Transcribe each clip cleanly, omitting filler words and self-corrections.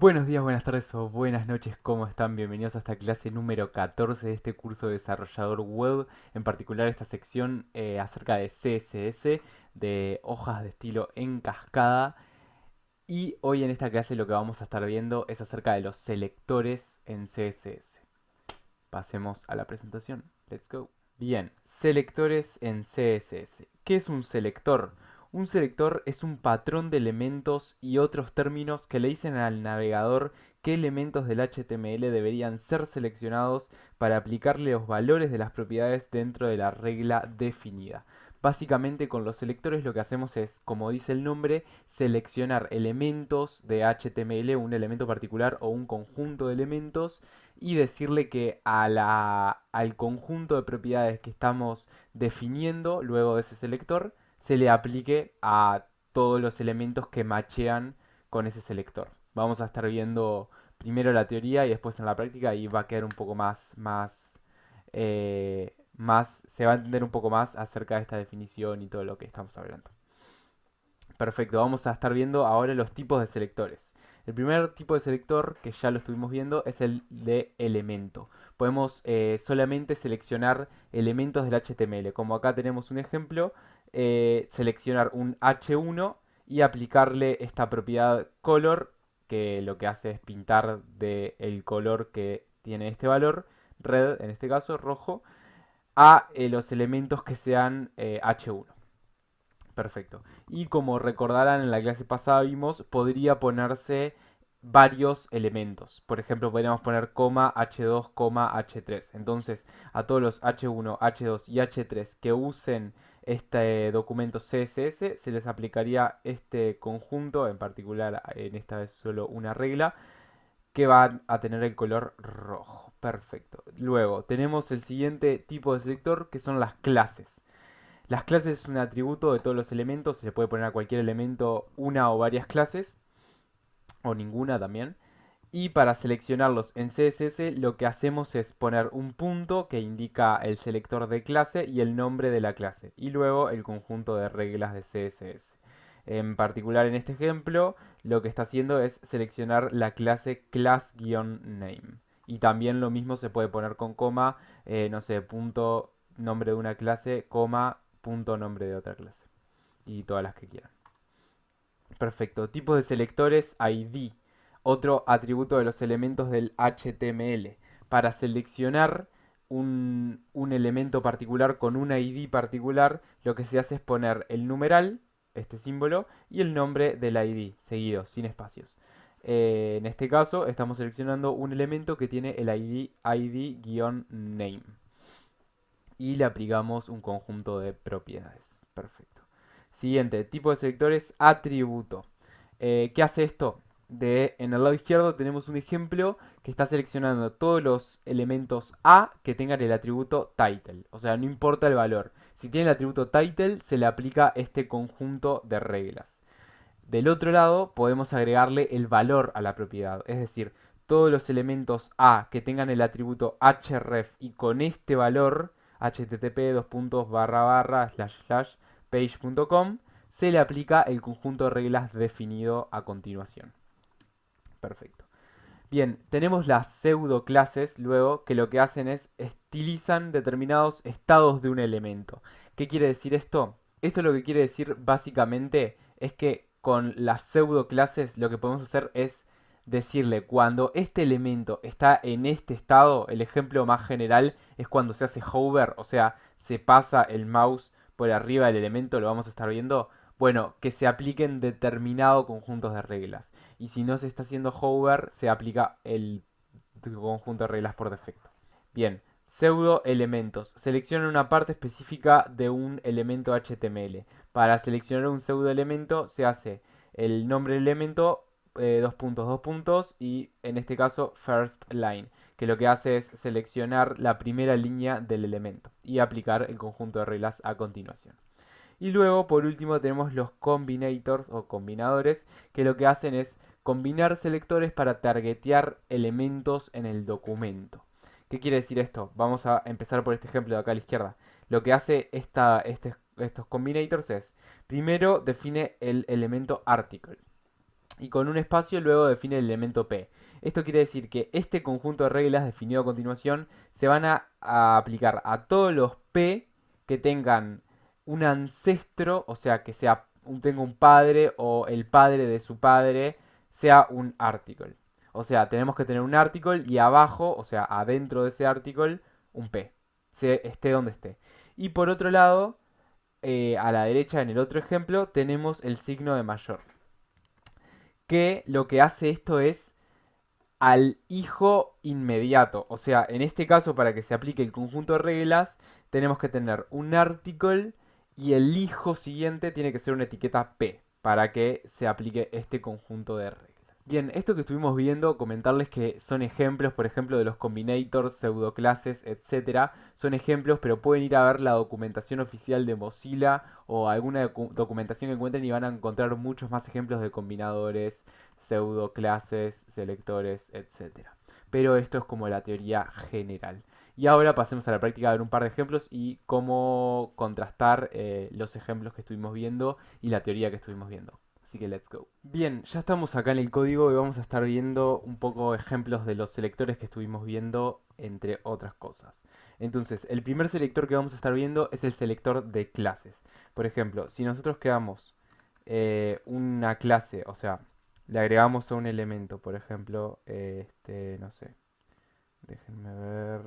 Buenos días, buenas tardes o buenas noches, ¿cómo están? Bienvenidos a esta clase número 14 de este curso de desarrollador web, en particular esta sección acerca de CSS, de hojas de estilo en cascada. Y hoy en esta clase lo que vamos a estar viendo es acerca de los selectores en CSS. Pasemos a la presentación. Let's go. Bien, selectores en CSS. ¿Qué es un selector? Un selector es un patrón de elementos y otros términos que le dicen al navegador qué elementos del HTML deberían ser seleccionados para aplicarle los valores de las propiedades dentro de la regla definida. Básicamente con los selectores lo que hacemos es, como dice el nombre, seleccionar elementos de HTML, un elemento particular o un conjunto de elementos, y decirle que al conjunto de propiedades que estamos definiendo luego de ese selector se le aplique a todos los elementos que machean con ese selector. Vamos a estar viendo primero la teoría y después en la práctica y va a quedar un poco se va a entender un poco más acerca de esta definición y todo lo que estamos hablando. Perfecto, vamos a estar viendo ahora los tipos de selectores. El primer tipo de selector, que ya lo estuvimos viendo, es el de elemento. Podemos solamente seleccionar elementos del HTML. Como acá tenemos un ejemplo, seleccionar un H1 y aplicarle esta propiedad color, que lo que hace es pintar del color que tiene este valor, red en este caso, rojo, a los elementos que sean H1. Perfecto. Y como recordarán en la clase pasada vimos, podría ponerse varios elementos. Por ejemplo, podríamos poner coma H2, coma H3. Entonces, a todos los H1, H2 y H3 que usen este documento CSS, se les aplicaría este conjunto, en particular en esta vez solo una regla, que va a tener el color rojo. Perfecto. Luego, tenemos el siguiente tipo de selector, que son las clases. Las clases es un atributo de todos los elementos, se le puede poner a cualquier elemento una o varias clases, o ninguna también. Y para seleccionarlos en CSS lo que hacemos es poner un punto que indica el selector de clase y el nombre de la clase. Y luego el conjunto de reglas de CSS. En particular en este ejemplo lo que está haciendo es seleccionar la clase class-name. Y también lo mismo se puede poner con coma, no sé, punto nombre de una clase, coma, punto nombre de otra clase. Y todas las que quieran. Perfecto. Tipos de selectores ID. Otro atributo de los elementos del HTML. Para seleccionar un elemento particular con un ID particular, lo que se hace es poner el numeral, este símbolo, y el nombre del ID, seguido, sin espacios. En este caso, estamos seleccionando un elemento que tiene el ID-name. Y le aplicamos un conjunto de propiedades. Perfecto. Siguiente, tipo de selectores, atributo. ¿Qué hace esto? En el lado izquierdo tenemos un ejemplo que está seleccionando todos los elementos A que tengan el atributo title. O sea, no importa el valor. Si tiene el atributo title, se le aplica este conjunto de reglas. Del otro lado, podemos agregarle el valor a la propiedad. Es decir, todos los elementos A que tengan el atributo href y con este valor, http://page.com, se le aplica el conjunto de reglas definido a continuación. Perfecto. Bien, tenemos las pseudo clases luego que lo que hacen es estilizan determinados estados de un elemento. ¿Qué quiere decir esto? Esto lo que quiere decir básicamente es que con las pseudo clases lo que podemos hacer es decirle cuando este elemento está en este estado, el ejemplo más general es cuando se hace hover, o sea, se pasa el mouse por arriba del elemento, lo vamos a estar viendo. Bueno, que se apliquen determinados conjuntos de reglas. Y si no se está haciendo hover, se aplica el conjunto de reglas por defecto. Bien, pseudo elementos. Selecciona una parte específica de un elemento HTML. Para seleccionar un pseudo elemento se hace el nombre del elemento, dos puntos, dos puntos, y en este caso first line, que lo que hace es seleccionar la primera línea del elemento y aplicar el conjunto de reglas a continuación. Y luego, por último, tenemos los combinators o combinadores, que lo que hacen es combinar selectores para targetear elementos en el documento. ¿Qué quiere decir esto? Vamos a empezar por este ejemplo de acá a la izquierda. Lo que hace estos combinators es, primero define el elemento article. y con un espacio luego define el elemento P. Esto quiere decir que este conjunto de reglas definido a continuación se van a aplicar a todos los P que tengan un ancestro, o sea, que tenga un padre o el padre de su padre sea un article. O sea, tenemos que tener un article y abajo, o sea, adentro de ese article, un P. Esté donde esté. Y por otro lado, a la derecha en el otro ejemplo, tenemos el signo de mayor. Que lo que hace esto es al hijo inmediato. O sea, en este caso, para que se aplique el conjunto de reglas, tenemos que tener un article y el hijo siguiente tiene que ser una etiqueta P para que se aplique este conjunto de reglas. Bien, esto que estuvimos viendo, comentarles que son ejemplos, por ejemplo, de los combinators, pseudoclases, etcétera. Son ejemplos, pero pueden ir a ver la documentación oficial de Mozilla o alguna documentación que encuentren y van a encontrar muchos más ejemplos de combinadores, pseudoclases, selectores, etcétera. Pero esto es como la teoría general. Y ahora pasemos a la práctica a ver un par de ejemplos y cómo contrastar los ejemplos que estuvimos viendo y la teoría que estuvimos viendo. Así que let's go. Bien, ya estamos acá en el código y vamos a estar viendo un poco ejemplos de los selectores que estuvimos viendo, entre otras cosas. Entonces, el primer selector que vamos a estar viendo es el selector de clases. Por ejemplo, si nosotros creamos una clase, o sea, le agregamos a un elemento, por ejemplo, no sé, déjenme ver,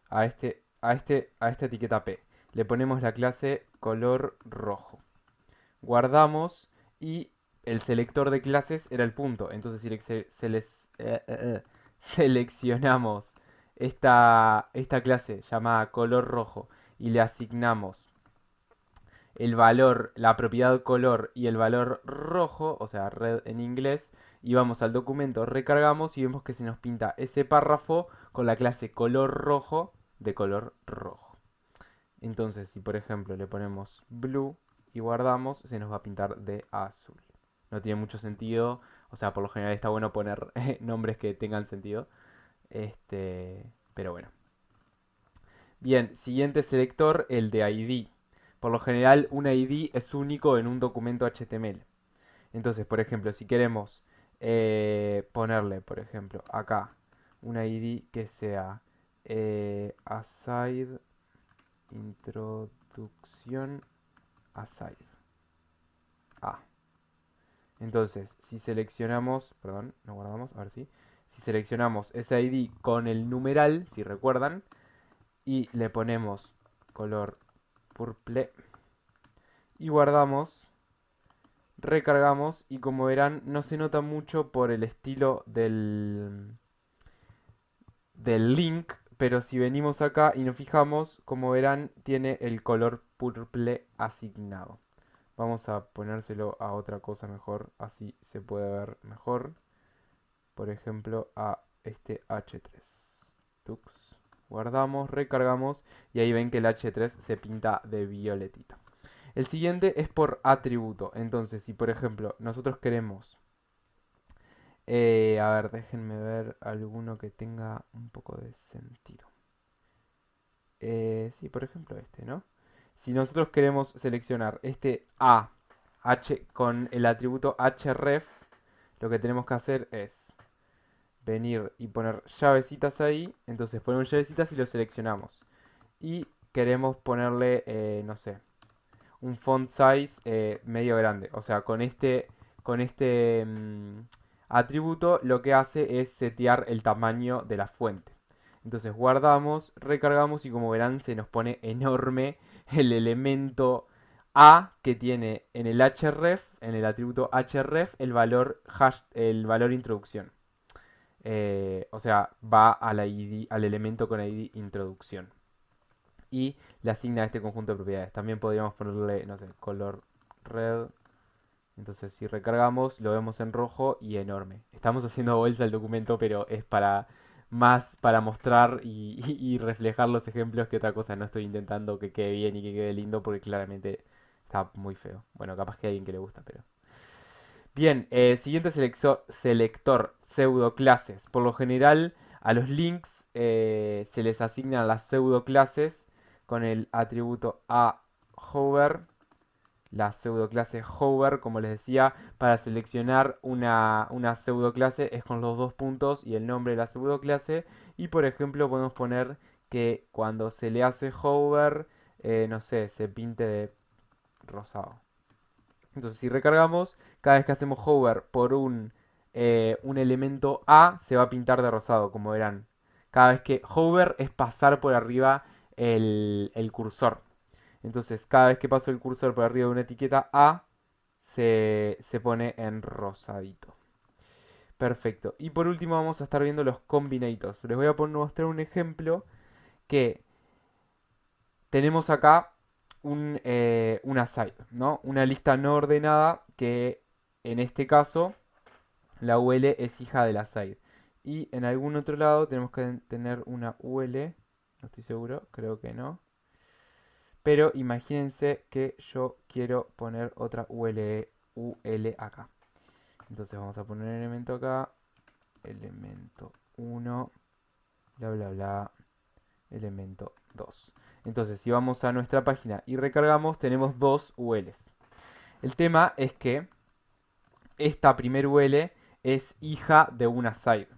a esta etiqueta P. Le ponemos la clase color rojo. Guardamos y el selector de clases era el punto. Entonces seleccionamos esta clase llamada color rojo y le asignamos el valor, la propiedad color y el valor rojo, o sea, red en inglés, y vamos al documento, recargamos y vemos que se nos pinta ese párrafo con la clase color rojo de color rojo. Entonces, si por ejemplo le ponemos blue y guardamos, se nos va a pintar de azul. No tiene mucho sentido, o sea, por lo general está bueno poner nombres que tengan sentido. Pero bueno. Bien, siguiente selector, el de ID. Por lo general, un ID es único en un documento HTML. Entonces, por ejemplo, si queremos ponerle, por ejemplo, acá, un ID que sea aside introducción aside. A. Entonces, si seleccionamos, perdón, no guardamos, a ver si seleccionamos ese ID con el numeral, si recuerdan, y le ponemos color purple y guardamos, recargamos y como verán no se nota mucho por el estilo del link, pero si venimos acá y nos fijamos, como verán tiene el color purple asignado. Vamos a ponérselo a otra cosa mejor, así se puede ver mejor. Por ejemplo, a este H3. Tux. Guardamos, recargamos y ahí ven que el H3 se pinta de violetita. El siguiente es por atributo. Entonces, si por ejemplo nosotros queremos... a ver, déjenme ver alguno que tenga un poco de sentido. Sí, por ejemplo este, ¿no? Si nosotros queremos seleccionar este A H con el atributo href, lo que tenemos que hacer es venir y poner llavecitas ahí. Entonces ponemos llavecitas y lo seleccionamos. Y queremos ponerle, no sé, un font size medio grande. O sea, con este atributo lo que hace es setear el tamaño de la fuente. Entonces guardamos, recargamos y como verán se nos pone enorme el elemento A que tiene en el href, en el atributo href, el valor introducción. O sea, va al elemento con ID introducción. Y le asigna este conjunto de propiedades. También podríamos ponerle, no sé, color red. Entonces si recargamos lo vemos en rojo y enorme. Estamos haciendo bolsa el documento, pero es más para mostrar y reflejar los ejemplos que otra cosa. No estoy intentando que quede bien y que quede lindo porque claramente está muy feo. Bueno, capaz que hay alguien que le gusta, pero... Bien, siguiente selector, pseudoclases. Por lo general, a los links se les asignan las pseudoclases con el atributo a hover la pseudoclase hover, como les decía, para seleccionar una pseudoclase es con los dos puntos y el nombre de la pseudoclase. Y por ejemplo podemos poner que cuando se le hace hover, no sé, se pinte de rosado. Entonces si recargamos, cada vez que hacemos hover por un elemento A, se va a pintar de rosado, como verán. Cada vez que hover es pasar por arriba el cursor. Entonces, cada vez que paso el cursor por arriba de una etiqueta A, se pone en rosadito. Perfecto. Y por último vamos a estar viendo los combinators. Les voy a mostrar un ejemplo que tenemos acá una side, ¿no? Una lista no ordenada que en este caso la UL es hija de la side. Y en algún otro lado tenemos que tener una UL, no estoy seguro, creo que no. Pero imagínense que yo quiero poner otra UL acá. Entonces vamos a poner un elemento acá, elemento 1, bla bla bla, elemento 2. Entonces si vamos a nuestra página y recargamos, tenemos dos ULs. El tema es que esta primer UL es hija de una side.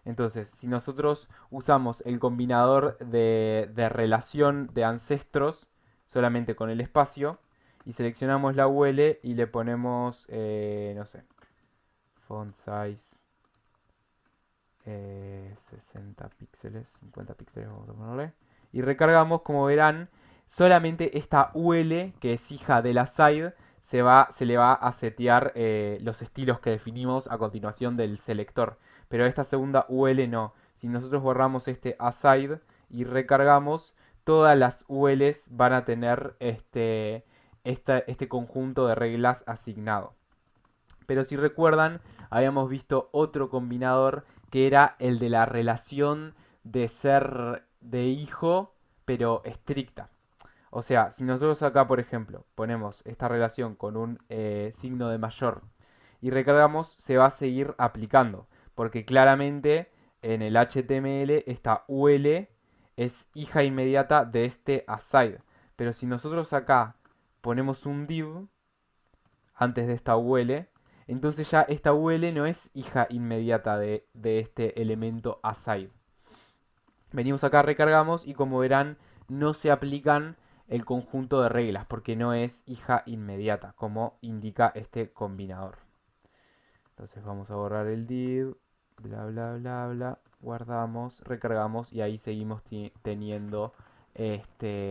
Entonces, si nosotros usamos el combinador de relación de ancestros solamente con el espacio y seleccionamos la UL y le ponemos, no sé, font size 60 píxeles, 50 píxeles vamos a ponerle, y recargamos, como verán, solamente esta UL, que es hija de la side, se le va a setear los estilos que definimos a continuación del selector. Pero esta segunda UL no. Si nosotros borramos este aside y recargamos, todas las ULs van a tener este conjunto de reglas asignado. Pero si recuerdan, habíamos visto otro combinador que era el de la relación de ser de hijo, pero estricta. O sea, si nosotros acá, por ejemplo, ponemos esta relación con un signo de mayor y recargamos, se va a seguir aplicando. Porque claramente en el HTML esta UL es hija inmediata de este aside. Pero si nosotros acá ponemos un div antes de esta UL, entonces ya esta UL no es hija inmediata de este elemento aside. Venimos acá, recargamos y como verán no se aplican el conjunto de reglas porque no es hija inmediata como indica este combinador. Entonces vamos a borrar el div, bla bla bla bla, guardamos, recargamos y ahí seguimos teniendo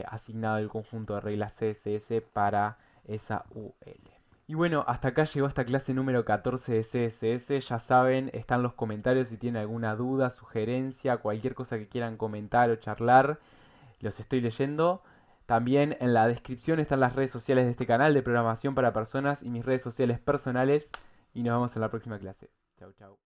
asignado el conjunto de reglas CSS para esa UL. Y bueno, hasta acá llegó esta clase número 14 de CSS. Ya saben, están los comentarios si tienen alguna duda, sugerencia, cualquier cosa que quieran comentar o charlar. Los estoy leyendo. También en la descripción están las redes sociales de este canal de programación para personas y mis redes sociales personales. Y nos vemos en la próxima clase. Chau, chau.